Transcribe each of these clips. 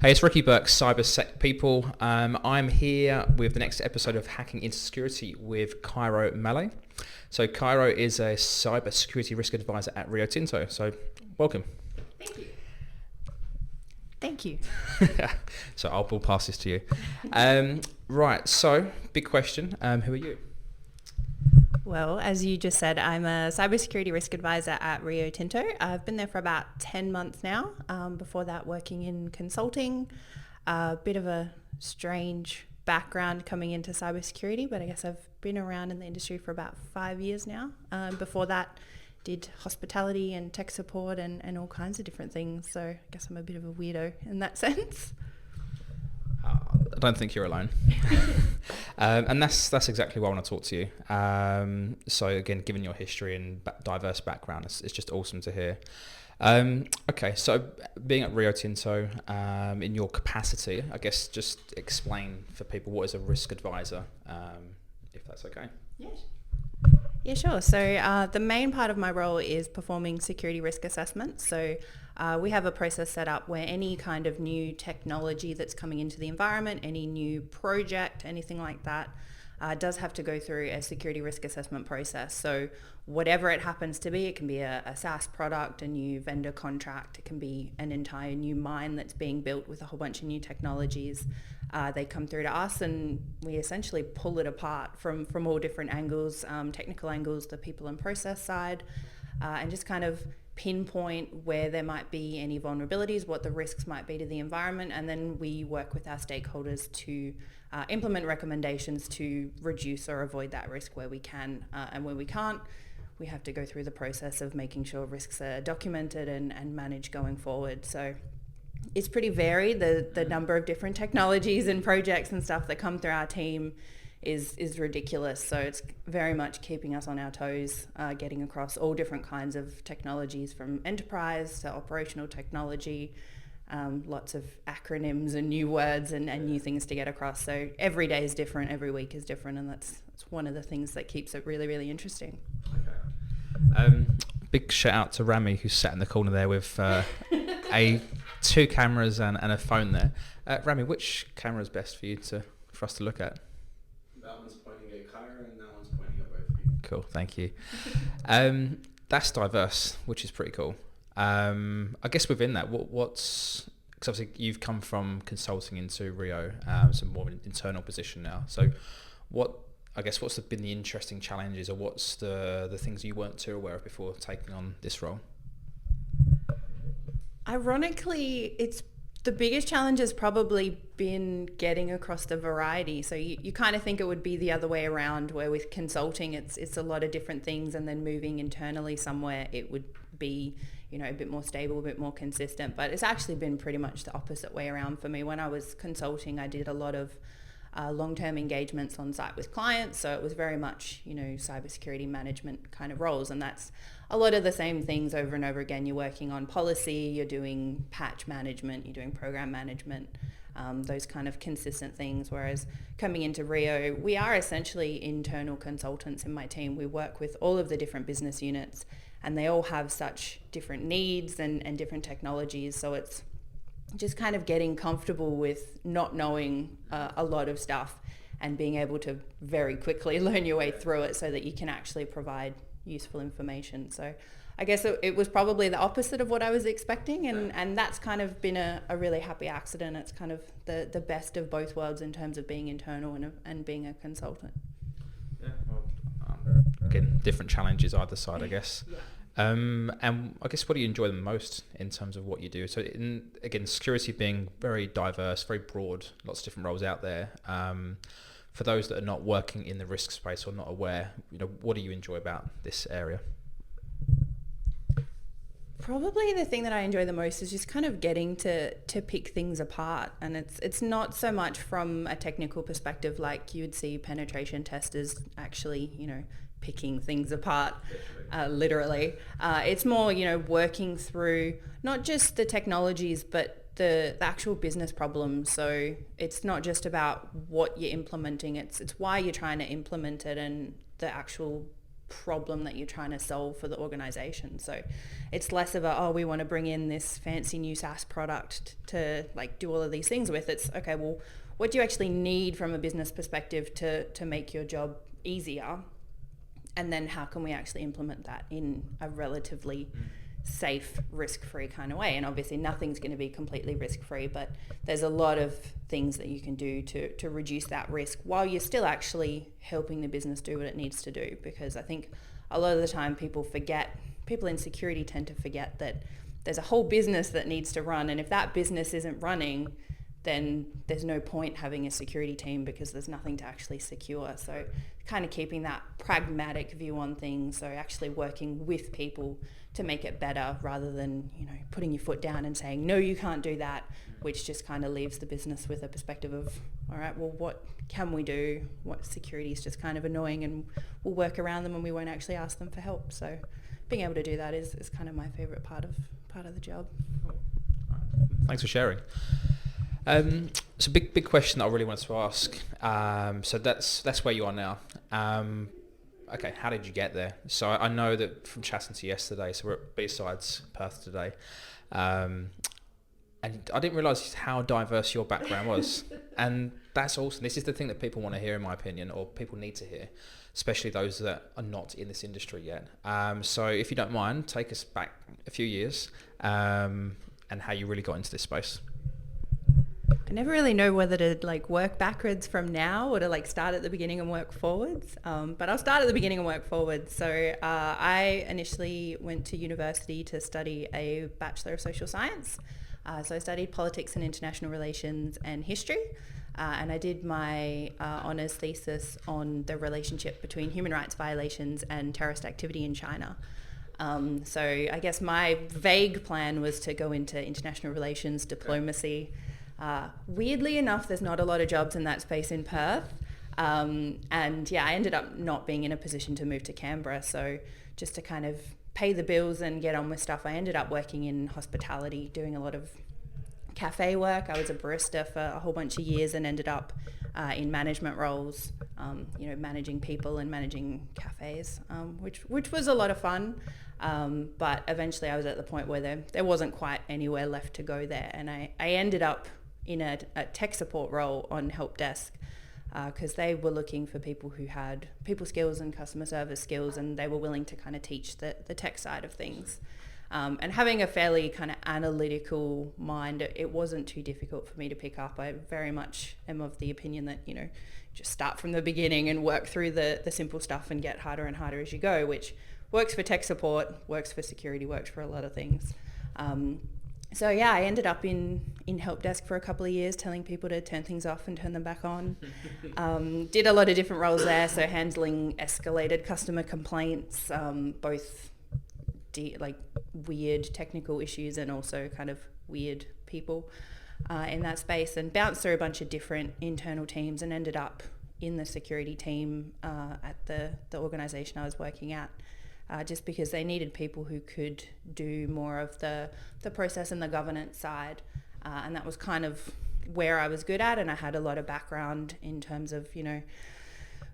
Hey, it's Ricky Burke, CyberSec people. I'm here with the next episode of Hacking into Security with Cairo Malet. So Cairo is a cybersecurity risk advisor at Rio Tinto. So welcome. Thank you. Thank you. So we'll pass this to you. Right, so big question. Who are you? Well, as you just said, I'm a cybersecurity risk advisor at Rio Tinto. I've been there for about 10 months now. Before that, working in consulting. A bit of a strange background coming into cybersecurity, but I guess I've been around in the industry for about 5 years now. Before that, did hospitality and tech support and all kinds of different things. So I guess I'm a bit of a weirdo in that sense. I don't think you're alone. And that's exactly why I want to talk to you. So again, given your history and diverse background, it's just awesome to hear. Okay, so being at Rio Tinto, in your capacity, I guess just explain for people what is a risk advisor, if that's okay. Yes. Yeah, sure. So the main part of my role is performing security risk assessments. So we have a process set up where any kind of new technology that's coming into the environment, any new project, anything like that, does have to go through a security risk assessment process. So whatever it happens to be, it can be a SaaS product, a new vendor contract, it can be an entire new mine that's being built with a whole bunch of new technologies. They come through to us and we essentially pull it apart from all different angles, technical angles, the people and process side, and just kind of pinpoint where there might be any vulnerabilities, what the risks might be to the environment, and then we work with our stakeholders to implement recommendations to reduce or avoid that risk where we can, and where we can't, we have to go through the process of making sure risks are documented and managed going forward. So it's pretty varied. The number of different technologies and projects and stuff that come through our team is ridiculous. So it's very much keeping us on our toes, getting across all different kinds of technologies from enterprise to operational technology, lots of acronyms and new words and new things to get across. So every day is different, every week is different, and that's one of the things that keeps it really, really interesting. Okay. Big shout out to Rami, who's sat in the corner there with two cameras and a phone there. Rami, which camera is best for us to look at? That one's pointing at Cairo and that one's pointing at both of you. Cool, thank you. That's diverse, which is pretty cool. I guess within that, because obviously you've come from consulting into Rio, some more of an internal position now. So what's been the interesting challenges, or what's the things you weren't too aware of before taking on this role? Ironically, the biggest challenge has probably been getting across the variety. So you kind of think it would be the other way around, where with consulting it's a lot of different things, and then moving internally somewhere it would be, a bit more stable, a bit more consistent. But it's actually been pretty much the opposite way around for me. When I was consulting, I did a lot of long-term engagements on site with clients, so it was very much cybersecurity management kind of roles, and that's a lot of the same things over and over again. You're working on policy, you're doing patch management, you're doing program management, those kind of consistent things. Whereas coming into Rio, we are essentially internal consultants in my team. We work with all of the different business units, and they all have such different needs and different technologies, so it's just kind of getting comfortable with not knowing a lot of stuff and being able to very quickly learn your way through it so that you can actually provide useful information. So I guess it was probably the opposite of what I was expecting, and that's kind of been a really happy accident. It's kind of the best of both worlds in terms of being internal and being a consultant. Yeah, well, again, different challenges either side, I guess. Yeah. And I guess what do you enjoy the most in terms of what you do? So again, security being very diverse, very broad, lots of different roles out there. For those that are not working in the risk space or not aware, what do you enjoy about this area? Probably the thing that I enjoy the most is just kind of getting to pick things apart, and it's not so much from a technical perspective like you would see penetration testers actually, picking things apart, literally. It's more, working through not just the technologies, but the actual business problems. So it's not just about what you're implementing, it's why you're trying to implement it, and the actual problem that you're trying to solve for the organization. So it's less of we want to bring in this fancy new SaaS product to like do all of these things with. It's okay, well, what do you actually need from a business perspective to make your job easier? And then how can we actually implement that in a relatively safe, risk-free kind of way? And obviously nothing's going to be completely risk-free, but there's a lot of things that you can do to reduce that risk while you're still actually helping the business do what it needs to do. Because I think a lot of the time people in security tend to forget that there's a whole business that needs to run, and if that business isn't running, then there's no point having a security team because there's nothing to actually secure. So kind of keeping that pragmatic view on things, so actually working with people to make it better rather than, putting your foot down and saying, no, you can't do that, which just kind of leaves the business with a perspective of, all right, well, what can we do? What security is just kind of annoying, and we'll work around them and we won't actually ask them for help. So being able to do that is kind of my favorite part of the job. Thanks for sharing. It's a big question that I really wanted to ask. So that's where you are now. Okay, how did you get there? So I know that from chatting to you yesterday, so we're at B-Sides Perth today, and I didn't realise how diverse your background was. And that's awesome. This is the thing that people want to hear, in my opinion, or people need to hear, especially those that are not in this industry yet. So if you don't mind, take us back a few years and how you really got into this space. I never really know whether to work backwards from now or to start at the beginning and work forwards. But I'll start at the beginning and work forwards. So I initially went to university to study a Bachelor of Social Science. So I studied politics and international relations and history. And I did my honours thesis on the relationship between human rights violations and terrorist activity in China. So I guess my vague plan was to go into international relations, diplomacy. Weirdly enough, there's not a lot of jobs in that space in Perth. I ended up not being in a position to move to Canberra. So just to kind of pay the bills and get on with stuff, I ended up working in hospitality, doing a lot of cafe work. I was a barista for a whole bunch of years and ended up in management roles, managing people and managing cafes, which was a lot of fun. But eventually I was at the point where there wasn't quite anywhere left to go there. And I ended up in a tech support role on help desk because they were looking for people who had people skills and customer service skills, and they were willing to kind of teach the tech side of things. And having a fairly kind of analytical mind, it wasn't too difficult for me to pick up. I very much am of the opinion that, just start from the beginning and work through the simple stuff and get harder and harder as you go, which works for tech support, works for security, works for a lot of things. I ended up in help desk for a couple of years, telling people to turn things off and turn them back on. Did a lot of different roles there, so handling escalated customer complaints, both weird technical issues and also kind of weird people in that space, and bounced through a bunch of different internal teams and ended up in the security team at the organisation I was working at. Just because they needed people who could do more of the process and the governance side. And that was kind of where I was good at, and I had a lot of background in terms of,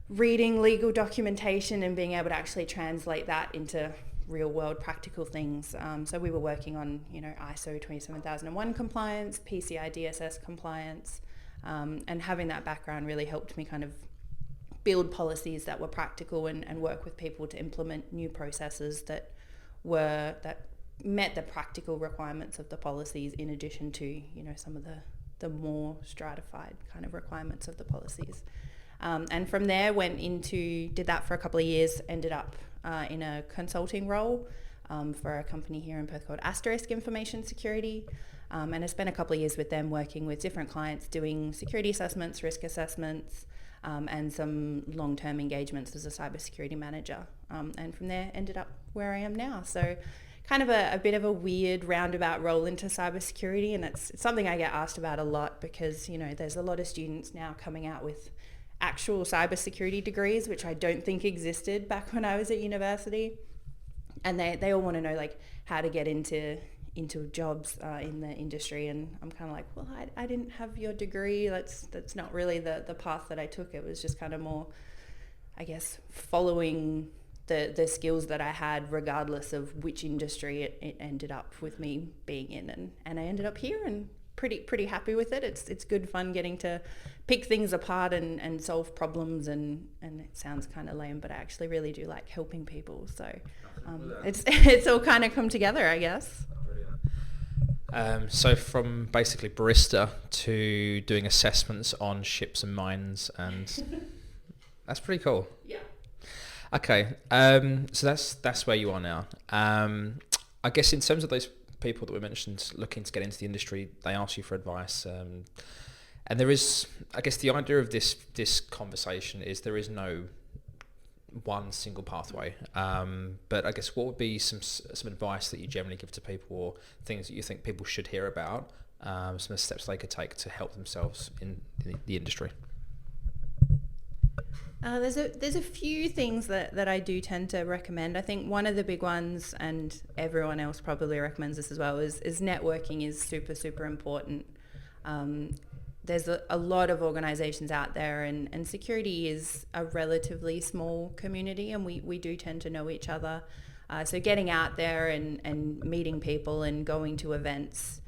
reading legal documentation and being able to actually translate that into real world practical things. So we were working on, ISO 27001 compliance, PCI DSS compliance, and having that background really helped me kind of build policies that were practical and work with people to implement new processes that met the practical requirements of the policies, in addition to some of the more stratified kind of requirements of the policies. And from there did that for a couple of years, ended up in a consulting role for a company here in Perth called Asterisk Information Security. And I spent a couple of years with them working with different clients doing security assessments, risk assessments, and some long-term engagements as a cybersecurity manager. And from there ended up where I am now. So kind of a bit of a weird roundabout role into cybersecurity, and it's something I get asked about a lot because, there's a lot of students now coming out with actual cybersecurity degrees, which I don't think existed back when I was at university. And they all want to know how to get into jobs in the industry, and I'm kind of like, well, I didn't have your degree. That's not really the path that I took. It was just kind of more, I guess, following the skills that I had, regardless of which industry it ended up with me being in, and I ended up here and pretty happy with it. It's good fun getting to pick things apart and solve problems, and it sounds kind of lame, but I actually really do like helping people. So it's all kind of come together, I guess. So from basically barista to doing assessments on ships and mines, and that's pretty cool. Yeah. Okay, so that's where you are now. I guess in terms of those people that we mentioned looking to get into the industry, they ask you for advice, and there is, I guess, the idea of this conversation is there is no one single pathway. But I guess what would be some advice that you generally give to people, or things that you think people should hear about, some steps they could take to help themselves in the industry? There's a few things that I do tend to recommend. I think one of the big ones, and everyone else probably recommends this as well, is networking is super important. There's a lot of organizations out there, and security is a relatively small community, and we do tend to know each other. So getting out there and meeting people and going to events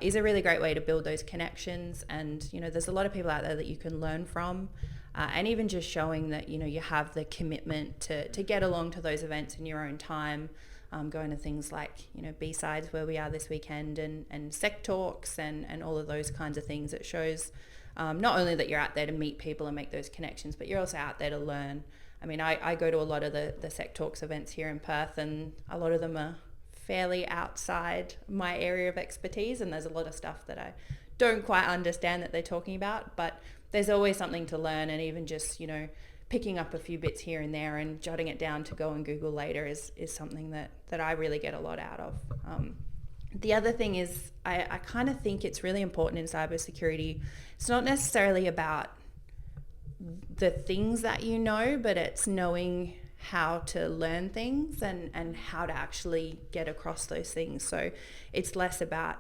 is a really great way to build those connections. And, there's a lot of people out there that you can learn from. And even just showing that, you have the commitment to get along to those events in your own time, going to things like, B-Sides where we are this weekend, and Sec Talks and all of those kinds of things. It shows not only that you're out there to meet people and make those connections, but you're also out there to learn. I mean, I go to a lot of the Sec Talks events here in Perth, and a lot of them are fairly outside my area of expertise, and there's a lot of stuff that I don't quite understand that they're talking about, but there's always something to learn. And even just, picking up a few bits here and there and jotting it down to go and Google later is something that I really get a lot out of. The other thing is I kind of think it's really important in cybersecurity. It's not necessarily about the things that but it's knowing how to learn things and how to actually get across those things. So it's less about,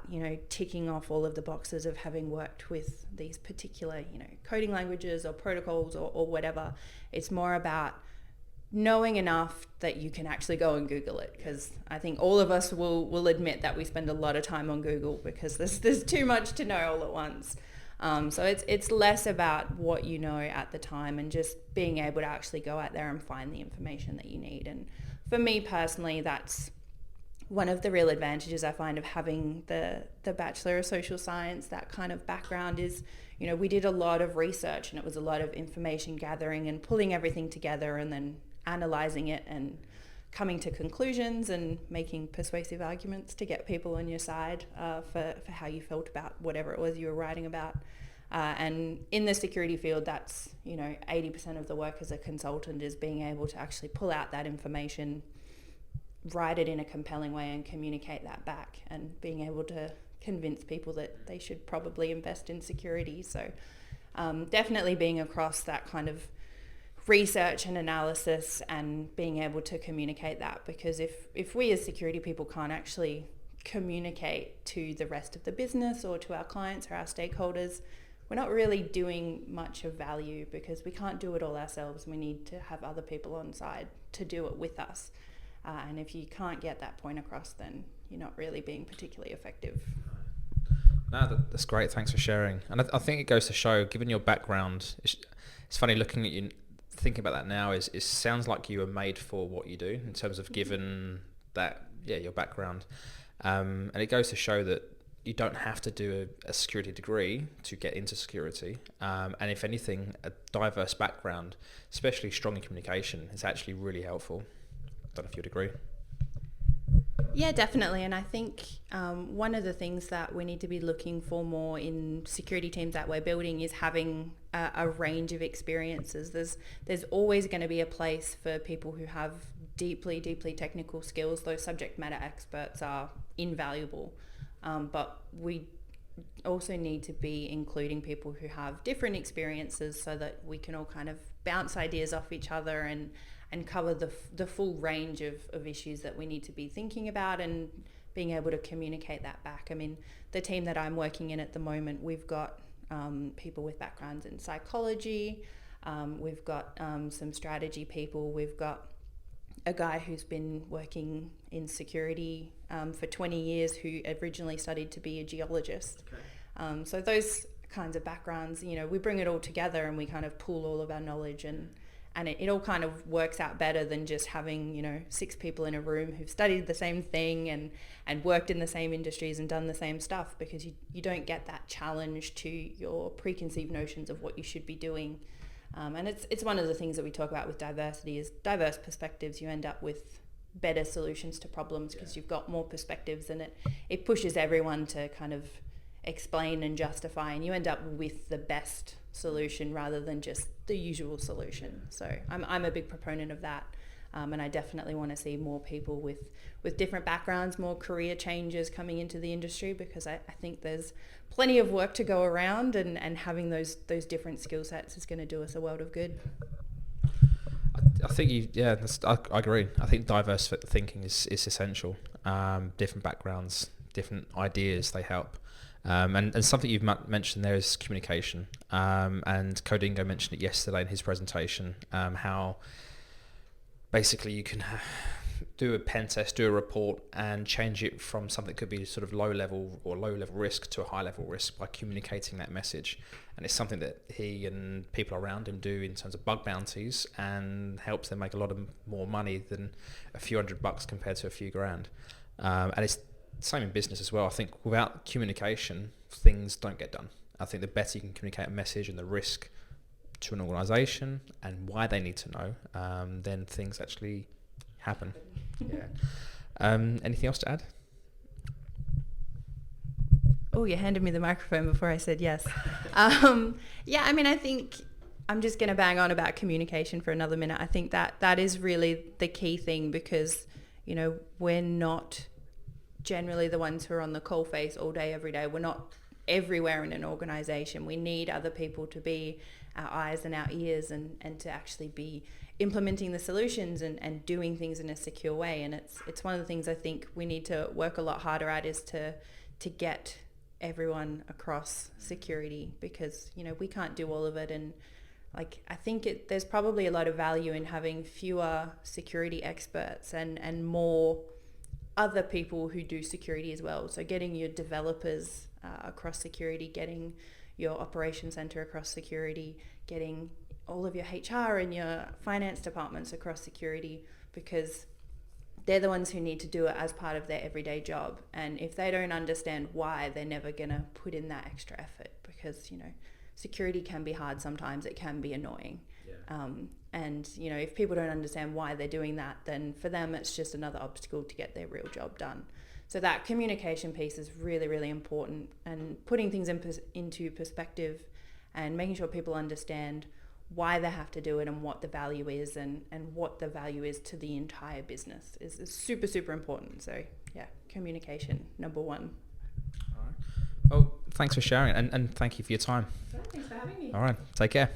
ticking off all of the boxes of having worked with these particular, coding languages or protocols or whatever. It's more about knowing enough that you can actually go and Google it, because I think all of us will admit that we spend a lot of time on Google because there's too much to know all at once. So it's less about what you know at the time and just being able to actually go out there and find the information that you need. And for me personally, that's one of the real advantages I find of having the Bachelor of Social Science. That kind of background is, we did a lot of research, and it was a lot of information gathering and pulling everything together and then analysing it and coming to conclusions and making persuasive arguments to get people on your side for how you felt about whatever it was you were writing about. And in the security field, that's, 80% of the work as a consultant is being able to actually pull out that information, write it in a compelling way and communicate that back, and being able to convince people that they should probably invest in security. So definitely being across that kind of research and analysis and being able to communicate that, because if we as security people can't actually communicate to the rest of the business or to our clients or our stakeholders, we're not really doing much of value, because we can't do it all ourselves. We need to have other people on side to do it with us. And if you can't get that point across, then you're not really being particularly effective. No, that's great. Thanks for sharing. And I think it goes to show, given your background, it's funny looking at you, thinking about that now, it sounds like you were made for what you do in terms of given that, your background. And it goes to show that you don't have to do a security degree to get into security. And if anything, a diverse background, especially strong in communication, is actually really helpful. I don't know if you'd agree. Yeah, definitely. And I think one of the things that we need to be looking for more in security teams that we're building is having a range of experiences. There's always going to be a place for people who have deeply technical skills. Those subject matter experts are invaluable. But we also need to be including people who have different experiences so that we can all kind of bounce ideas off each other and cover the full range of issues that we need to be thinking about and being able to communicate that back. I mean, the team that I'm working in at the moment, we've got people with backgrounds in psychology, we've got some strategy people, we've got a guy who's been working in security for 20 years who originally studied to be a geologist. Okay. So those kinds of backgrounds, you know, we bring it all together and we kind of pool all of our knowledge, and it all kind of works out better than just having, you know, 6 people in a room who've studied the same thing and worked in the same industries and done the same stuff, because you don't get that challenge to your preconceived notions of what you should be doing. And it's one of the things that we talk about with diversity is diverse perspectives. You end up with better solutions to problems because you've got more perspectives, and it pushes everyone to kind of explain and justify, and you end up with the best solution rather than just the usual solution. So I'm a big proponent of that, and I definitely want to see more people with different backgrounds, more career changes coming into the industry, because I think there's plenty of work to go around, and having those different skill sets is going to do us a world of good. I think I agree. I think diverse thinking is essential. Different backgrounds, different ideas, they help. And something you've mentioned there is communication. And Codingo mentioned it yesterday in his presentation, how basically you can do a pen test, do a report, and change it from something that could be sort of low level risk to a high level risk by communicating that message. And it's something that he and people around him do in terms of bug bounties, and helps them make a lot of more money than a few $100 compared to a few grand. And it's same in business as well. I think without communication, things don't get done. I think the better you can communicate a message and the risk to an organisation and why they need to know, then things actually happen. Anything else to add? Oh, you handed me the microphone before I said yes. Yeah, I mean, I think I'm just going to bang on about communication for another minute. I think that is really the key thing, because, you know, we're not generally the ones who are on the coalface all day, every day. We're not everywhere in an organisation. We need other people to be our eyes and our ears, and to actually be implementing the solutions and doing things in a secure way. And it's one of the things I think we need to work a lot harder at, is to get everyone across security, because, you know, we can't do all of it. And like, I think there's probably a lot of value in having fewer security experts and more other people who do security as well. So getting your developers across security, getting your operations center across security, getting all of your HR and your finance departments across security, because they're the ones who need to do it as part of their everyday job. And if they don't understand why, they're never going to put in that extra effort, because, you know, security can be hard sometimes. It can be annoying. And, you know, if people don't understand why they're doing that, then for them it's just another obstacle to get their real job done. So that communication piece is really, really important, and putting things into perspective and making sure people understand why they have to do it and what the value is, and what the value is to the entire business is super, super important. So yeah, communication, number one. All right. Oh, thanks for sharing, and thank you for your time. Thanks for having me. All right, take care.